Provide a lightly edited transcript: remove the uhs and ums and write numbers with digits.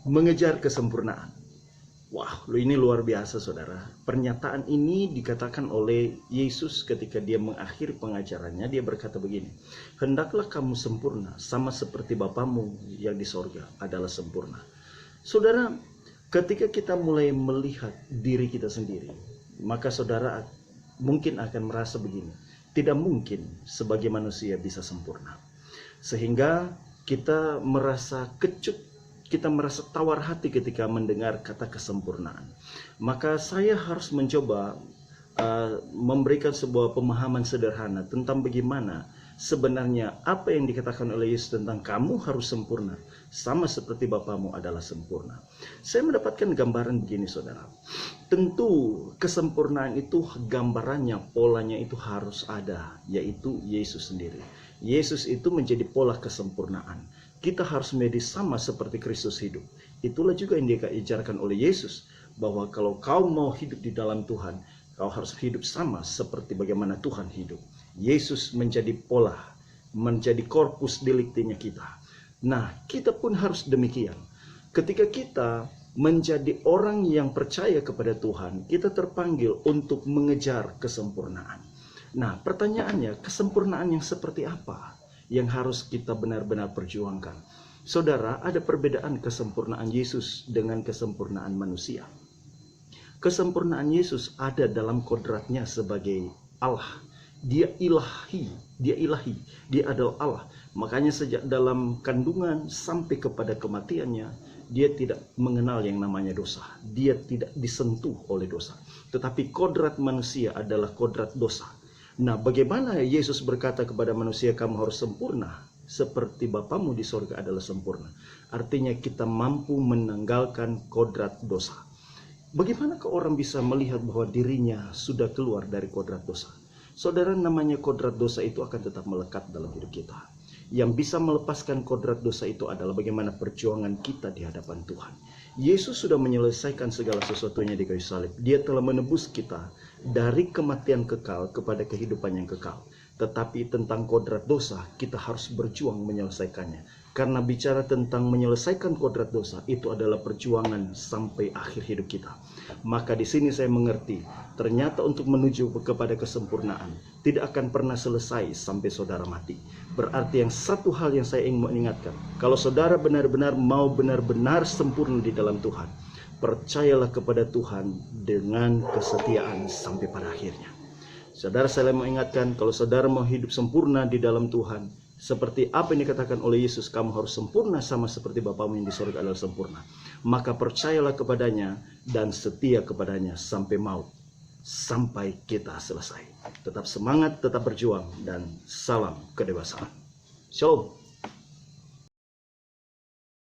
mengejar kesempurnaan. Wah, ini luar biasa saudara. Pernyataan ini dikatakan oleh Yesus ketika dia mengakhiri pengajarannya. Dia berkata begini, hendaklah kamu sempurna sama seperti Bapamu yang di sorga adalah sempurna. Saudara, ketika kita mulai melihat diri kita sendiri, maka saudara mungkin akan merasa begini, tidak mungkin sebagai manusia bisa sempurna. Sehingga kita merasa kecut, kita merasa tawar hati ketika mendengar kata kesempurnaan. Maka saya harus mencoba memberikan sebuah pemahaman sederhana tentang bagaimana sebenarnya apa yang dikatakan oleh Yesus tentang kamu harus sempurna sama seperti Bapamu adalah sempurna. Saya mendapatkan gambaran begini saudara. Tentu kesempurnaan itu gambarannya, polanya itu harus ada, yaitu Yesus sendiri. Yesus itu menjadi pola kesempurnaan. Kita harus menjadi sama seperti Kristus hidup. Itulah juga yang diajarkan oleh Yesus, bahwa kalau kau mau hidup di dalam Tuhan, kau harus hidup sama seperti bagaimana Tuhan hidup. Yesus menjadi pola, menjadi korpus deliktinya kita. Nah, kita pun harus demikian. Ketika kita menjadi orang yang percaya kepada Tuhan, kita terpanggil untuk mengejar kesempurnaan. Nah, pertanyaannya, kesempurnaan yang seperti apa yang harus kita benar-benar perjuangkan? Saudara, ada perbedaan kesempurnaan Yesus dengan kesempurnaan manusia. Kesempurnaan Yesus ada dalam kodratnya sebagai Allah. Dia ilahi, dia adalah Allah. Makanya sejak dalam kandungan sampai kepada kematiannya, dia tidak mengenal yang namanya dosa. Dia tidak disentuh oleh dosa. Tetapi kodrat manusia adalah kodrat dosa. Nah, bagaimana Yesus berkata kepada manusia, kamu harus sempurna seperti Bapamu di sorga adalah sempurna. Artinya kita mampu menanggalkan kodrat dosa. Bagaimanakah orang bisa melihat bahwa dirinya sudah keluar dari kodrat dosa? Saudara, namanya kodrat dosa itu akan tetap melekat dalam hidup kita. Yang bisa melepaskan kodrat dosa itu adalah bagaimana perjuangan kita di hadapan Tuhan. Yesus sudah menyelesaikan segala sesuatunya di kayu salib. Dia telah menebus kita dari kematian kekal kepada kehidupan yang kekal. Tetapi tentang kodrat dosa, kita harus berjuang menyelesaikannya. Karena bicara tentang menyelesaikan kodrat dosa, itu adalah perjuangan sampai akhir hidup kita. Maka di sini saya mengerti, ternyata untuk menuju kepada kesempurnaan, tidak akan pernah selesai sampai saudara mati. Berarti yang satu hal yang saya ingin mengingatkan, kalau saudara benar-benar mau benar-benar sempurna di dalam Tuhan, percayalah kepada Tuhan dengan kesetiaan sampai pada akhirnya. Saudara, saya mau ingatkan, kalau saudara mau hidup sempurna di dalam Tuhan, seperti apa yang dikatakan oleh Yesus, kamu harus sempurna sama seperti Bapamu yang di surga adalah sempurna. Maka percayalah kepadanya dan setia kepadanya sampai maut, sampai kita selesai. Tetap semangat, tetap berjuang, dan salam kedewasaan. Shalom.